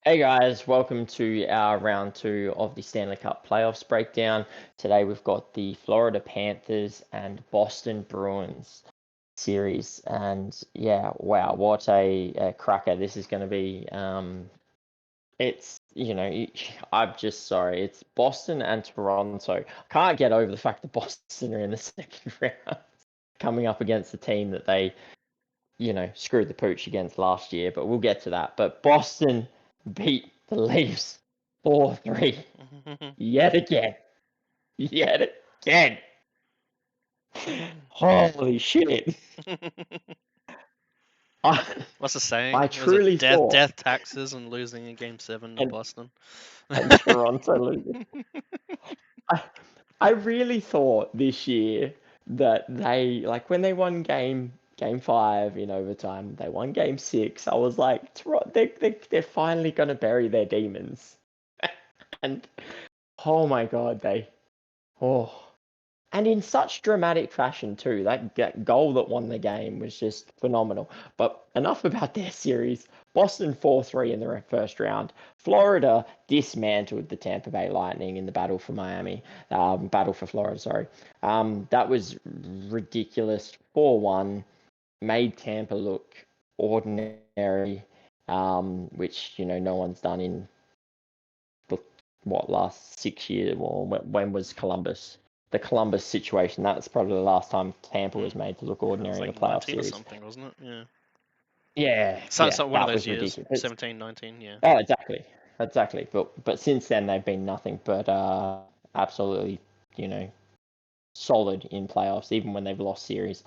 Hey guys, welcome to our round two of the Stanley Cup playoffs breakdown. Today we've got the Florida Panthers and Boston Bruins series, and yeah, wow, what a cracker this is going to be. It's I'm just sorry, it's Boston and Toronto. Can't get over the fact that Boston are in the second round, coming up against the team that they screwed the pooch against last year, but we'll get to that. But Boston beat the Leafs 4-3 yet again. Yet again. Holy shit. I, What's the saying? I Was it truly death, thought, death, taxes, and losing in Game 7 to and, Boston? and Toronto losing. I really thought this year that they, like when they won game five in overtime, they won game six. I was like, they're finally going to bury their demons. And oh my God, oh, and in such dramatic fashion too. That goal that won the game was just phenomenal. But enough about their series. Boston 4-3 in the first round. Florida dismantled the Tampa Bay Lightning in the battle for Miami. Battle for Florida, sorry. That was ridiculous. 4-1. Made Tampa look ordinary, which, no one's done in last 6 years? Well, when was Columbus? The Columbus situation. That's probably the last time Tampa was made to look It was ordinary in a like playoff 19 or series. something, wasn't it? Yeah. Yeah, So one of that those was years, ridiculous. 17, 19, yeah. Oh, exactly. But since then they've been nothing but absolutely, you know, solid in playoffs, even when they've lost series.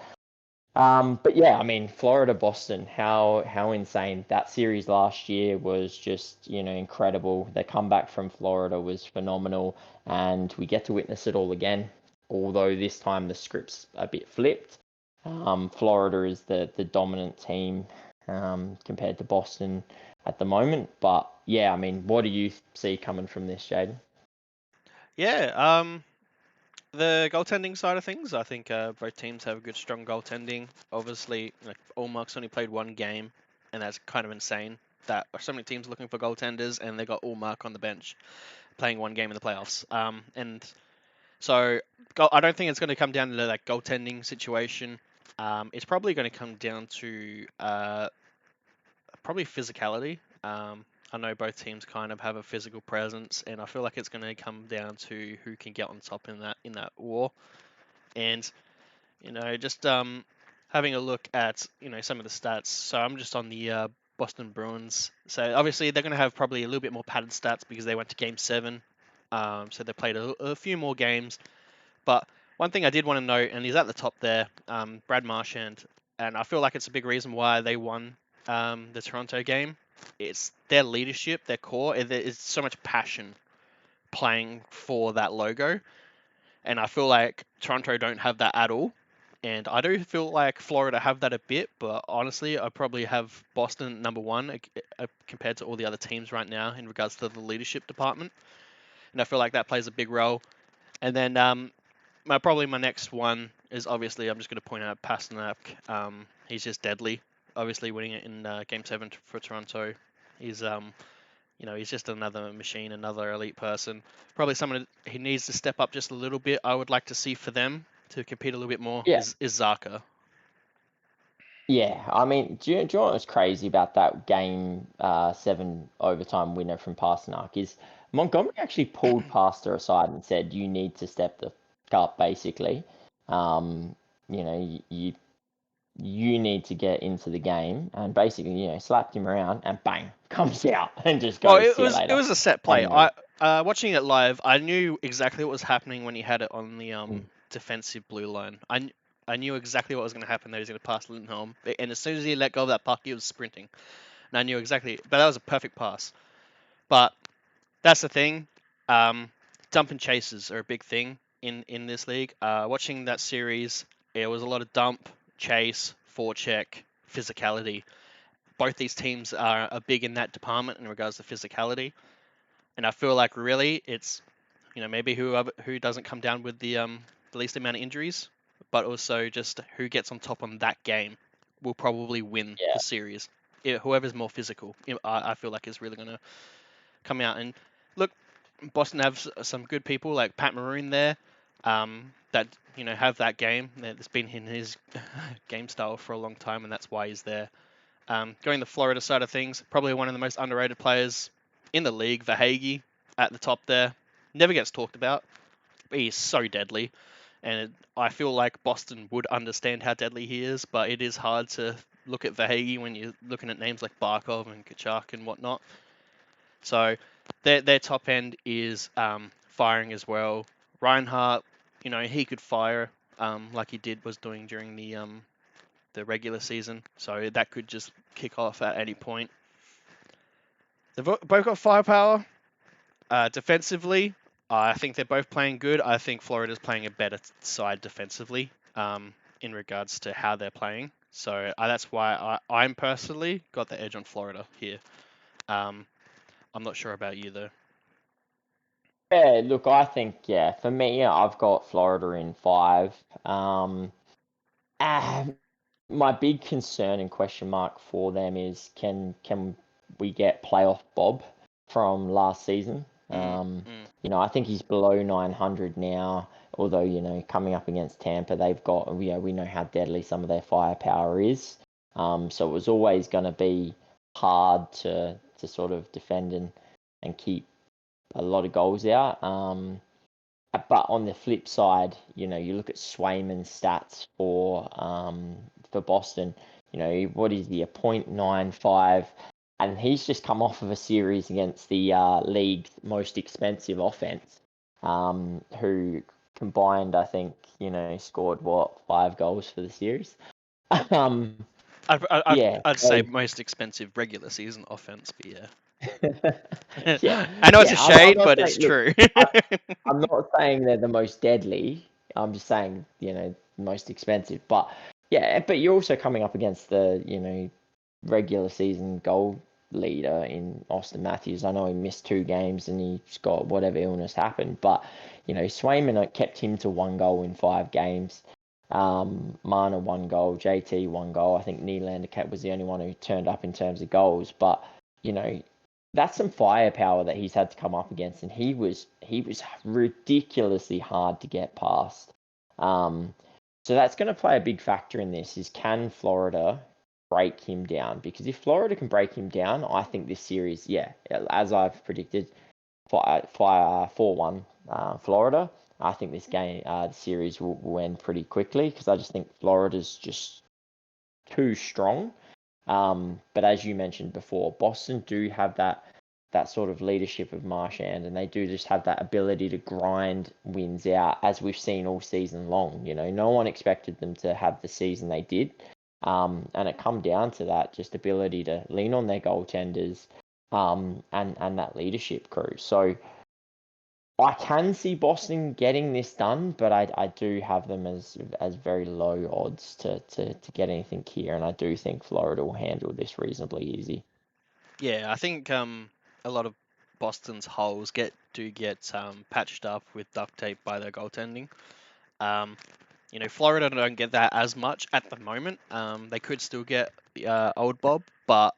But yeah, I mean, Florida Boston, how insane that series last year was, just incredible. The comeback from Florida was phenomenal, and we get to witness it all again. Although this time the script's a bit flipped. Florida is the dominant team compared to Boston at the moment. But yeah, I mean, what do you see coming from this, Jaden? Yeah, the goaltending side of things, I think both teams have a good, strong goaltending. Obviously, Allmark's only played one game, and that's kind of insane that so many teams are looking for goaltenders, and they got Allmark on the bench playing one game in the playoffs. And so I don't think it's going to come down to that goaltending situation. It's probably going to come down to probably physicality. I know both teams kind of have a physical presence, and I feel like it's going to come down to who can get on top in that war. And just having a look at some of the stats. So I'm just on the Boston Bruins. So obviously they're going to have probably a little bit more padded stats because they went to Game 7. So they played a few more games. But one thing I did want to note, and he's at the top there, Brad Marchand, and I feel like it's a big reason why they won the Toronto game. It's their leadership, their core. There is so much passion playing for that logo, and I feel like Toronto don't have that at all. And I do feel like Florida have that a bit, but honestly, I probably have Boston number one compared to all the other teams right now in regards to the leadership department. And I feel like that plays a big role. And then my next one is obviously I'm just going to point out Pasternak. He's just deadly. Obviously winning it in Game 7 for Toronto. He's he's just another machine, another elite person. Probably someone he needs to step up just a little bit. I would like to see for them to compete a little bit more Yeah, is Zaka. Yeah, I mean, do you know what was crazy about that game seven overtime winner from Pasternak is Montgomery actually pulled Pastor aside and said, "You need to step the up, basically. Um, you need to get into the game," and basically, slapped him around, and bang, comes out and just Well, goes, "See you it later." was a set play. And they, Watching it live, I knew exactly what was happening when he had it on the mm, defensive blue line. I knew exactly what was going to happen. That he was going to pass Lindholm, and as soon as he let go of that puck, he was sprinting, and I knew exactly. But that was a perfect pass. But that's the thing. Um, dump and chases are a big thing in this league. Watching that series, it was a lot of dump, chase, forecheck, physicality. Both these teams are big in that department in regards to physicality, and I feel like really it's maybe who doesn't come down with the least amount of injuries, but also just who gets on top on that game will probably win yeah. the series. whoever's more physical, I feel like is really going to come out. And look, Boston have some good people like Pat Maroon there, that have that game. That's been in his game style for a long time, and that's why he's there. Going the Florida side of things, probably one of the most underrated players in the league, Verhaeghe at the top there. Never gets talked about, but he's so deadly. And I feel like Boston would understand how deadly he is, but it is hard to look at Verhaeghe when you're looking at names like Barkov and Kachuk and whatnot. So their top end is firing as well. Reinhardt, he could fire like he was doing during the regular season. So that could just kick off at any point. They've both got firepower. Defensively, I think they're both playing good. I think Florida's playing a better side defensively in regards to how they're playing. So that's why I'm personally got the edge on Florida here. I'm not sure about you though. Yeah, look, I think, for me, I've got Florida in 5. Ah, my big concern and question mark for them is can we get playoff Bob from last season? I think he's below 900 now. Although coming up against Tampa, they've got we know how deadly some of their firepower is. So it was always going to be hard to sort of defend and keep a lot of goals out. But on the flip side, you look at Swayman's stats for Boston. What is he, a .95, and he's just come off of a series against the league's most expensive offense, who combined, I think, scored 5 goals for the series. Yeah, I'd so say most expensive regular season offense, but yeah. yeah, I know it's a yeah. I'm shade, not but it's saying. Look, true. I'm not saying they're the most deadly. I'm just saying, most expensive. But yeah, but you're also coming up against the, regular season goal leader in Austin Matthews. I know he missed 2 games and he's got whatever illness happened, but Swayman kept him to 1 goal in 5 games. Marner 1 goal, JT 1 goal. I think Nylander was the only one who turned up in terms of goals, but you know that's some firepower that he's had to come up against, and he was ridiculously hard to get past. Um, so that's going to play a big factor in this. Is can Florida break him down? Because if Florida can break him down, I think this series, as I've predicted, 4-1 Florida. I think this game, the series will end pretty quickly because I just think Florida's just too strong. But as you mentioned before, Boston do have that sort of leadership of Marchand, and they do just have that ability to grind wins out, as we've seen all season long. No one expected them to have the season they did, and it come down to that just ability to lean on their goaltenders, and that leadership crew. So I can see Boston getting this done, but I do have them as very low odds to get anything here, and I do think Florida will handle this reasonably easy. Yeah, I think a lot of Boston's holes do get patched up with duct tape by their goaltending. Um, Florida don't get that as much at the moment. They could still get old Bob, but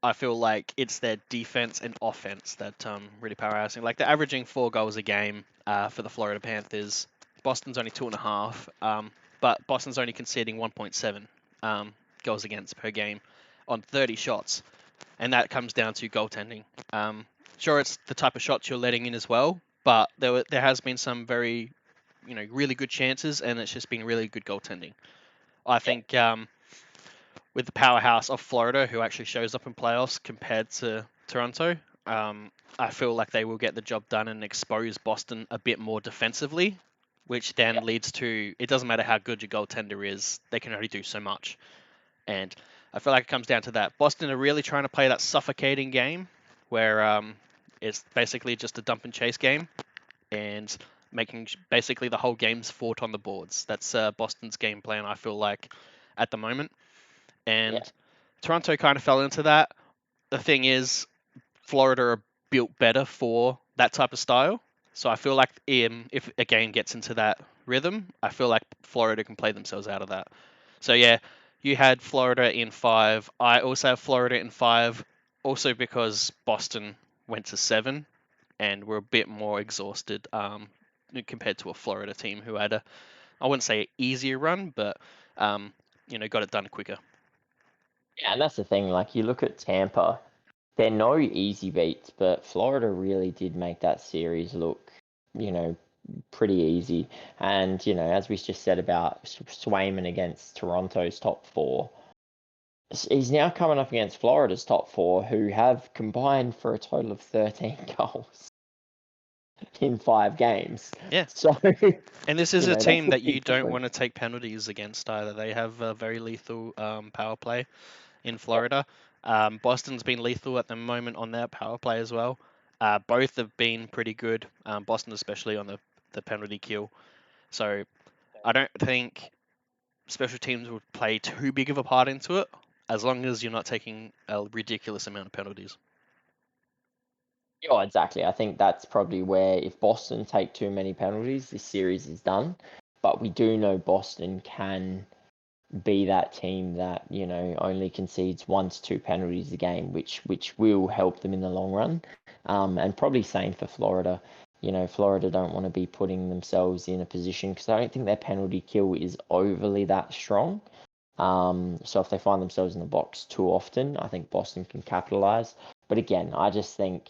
I feel like it's their defense and offense that really powerhousing. Like they're averaging 4 goals a game for the Florida Panthers. Boston's only 2.5, but Boston's only conceding 1.7 goals against per game on 30 shots, and that comes down to goaltending. Sure, it's the type of shots you're letting in as well, but there has been some very really good chances, and it's just been really good goaltending. I think with the powerhouse of Florida, who actually shows up in playoffs compared to Toronto, I feel like they will get the job done and expose Boston a bit more defensively, which then leads to it doesn't matter how good your goaltender is, they can only do so much. And I feel like it comes down to that. Boston are really trying to play that suffocating game where it's basically just a dump and chase game and making basically the whole game's fought on the boards. That's Boston's game plan, I feel like, at the moment. Yeah, And Toronto kind of fell into that. The thing is, Florida are built better for that type of style. So I feel like if a game gets into that rhythm, I feel like Florida can play themselves out of that. So yeah, You had Florida in 5. I also have Florida in 5, also because Boston went to 7 and were a bit more exhausted compared to a Florida team who had I wouldn't say easier run, but got it done quicker. Yeah, and that's the thing. Like you look at Tampa, they're no easy beats, but Florida really did make that series look, you know, pretty easy. And as we just said about Swayman against Toronto's top four, he's now coming up against Florida's top four, who have combined for a total of 13 goals in 5 games. Yeah. So, And this is a that's team a that you big don't difference. want to take penalties against either. They have a very lethal power play in Florida. Boston's been lethal at the moment on their power play as well. Both have been pretty good. Boston especially on the penalty kill. So I don't think special teams would play too big of a part into it, as long as you're not taking a ridiculous amount of penalties. Oh, exactly. I think that's probably where if Boston take too many penalties, this series is done. But we do know Boston can be that team that only concedes 1 to 2 penalties a game, which will help them in the long run. And probably same for Florida. Florida don't want to be putting themselves in a position because I don't think their penalty kill is overly that strong. So if they find themselves in the box too often, I think Boston can capitalize. But again, I just think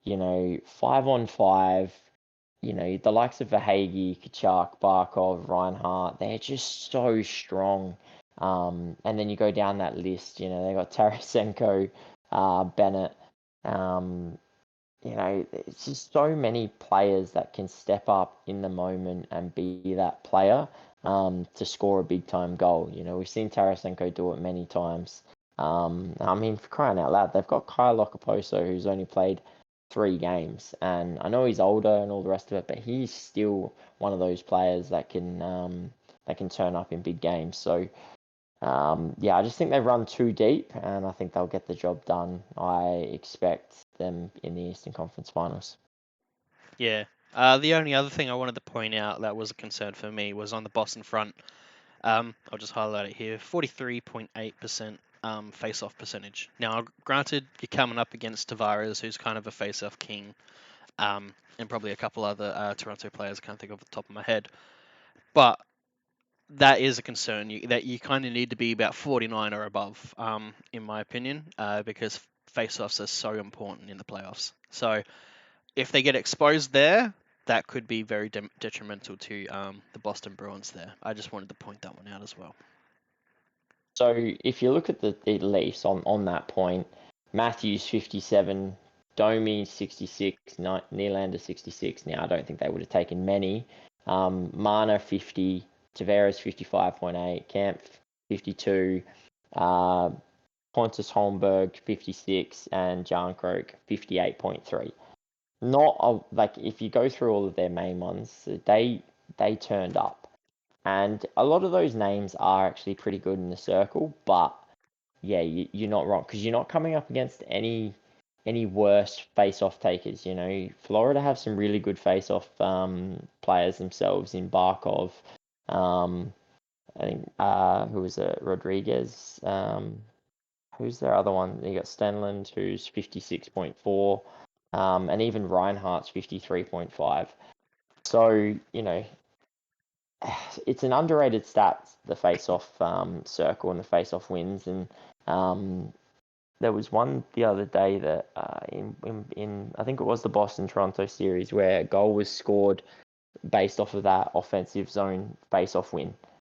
5-on-5. The likes of Verhaeghe, Kachuk, Barkov, Reinhardt, they're just so strong. And then you go down that list, they got Tarasenko, Bennett. It's just so many players that can step up in the moment and be that player to score a big time goal. We've seen Tarasenko do it many times. I mean, for crying out loud, they've got Kyle Okaposo, who's only played 3 games, and I know he's older and all the rest of it, but he's still one of those players that can turn up in big games. So yeah, I just think they've run too deep, and I think they'll get the job done. I expect them in the Eastern Conference Finals. Yeah. The only other thing I wanted to point out that was a concern for me was on the Boston front. I'll just highlight it here: 43.8% face-off percentage. Now, granted, you're coming up against Tavares, who's kind of a face-off king, and probably a couple other Toronto players I can't think of off the top of my head, but that is a concern. That you kind of need to be about 49 or above, in my opinion, because face-offs are so important in the playoffs. So if they get exposed there, that could be very detrimental to the Boston Bruins there. I just wanted to point that one out as well. So if you look at the Leafs on that point, Matthews 57, Domi 66, Nylander 66. Now I don't think they would have taken many. Mana 50, Tavares 55.8, Camp 52, Pontus Holmberg 56, and Jarnkrok 58.3. Not like if you go through all of their main ones, they turned up. And a lot of those names are actually pretty good in the circle, but yeah, you're not wrong because you're not coming up against any worse face-off takers. Florida have some really good face-off players themselves in Barkov. I think who was it? Rodriguez. Who's their other one? You got Stanley, who's 56.4, and even Reinhardt's 53.5. So it's an underrated stat, the face-off circle and the face-off wins. And there was one the other day that in I think it was the Boston Toronto series where a goal was scored based off of that offensive zone face-off win,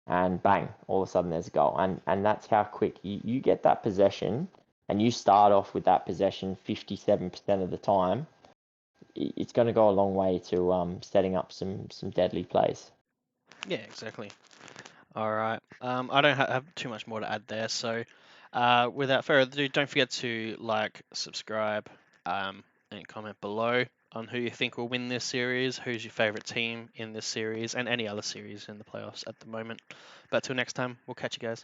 and bang, all of a sudden there's a goal. And that's how quick you get that possession, and you start off with that possession 57% of the time. It's going to go a long way to setting up some deadly plays. Yeah, exactly. All right. I don't have too much more to add there. So, without further ado, don't forget to like, subscribe, and comment below on who you think will win this series, who's your favorite team in this series, and any other series in the playoffs at the moment. But till next time, we'll catch you guys.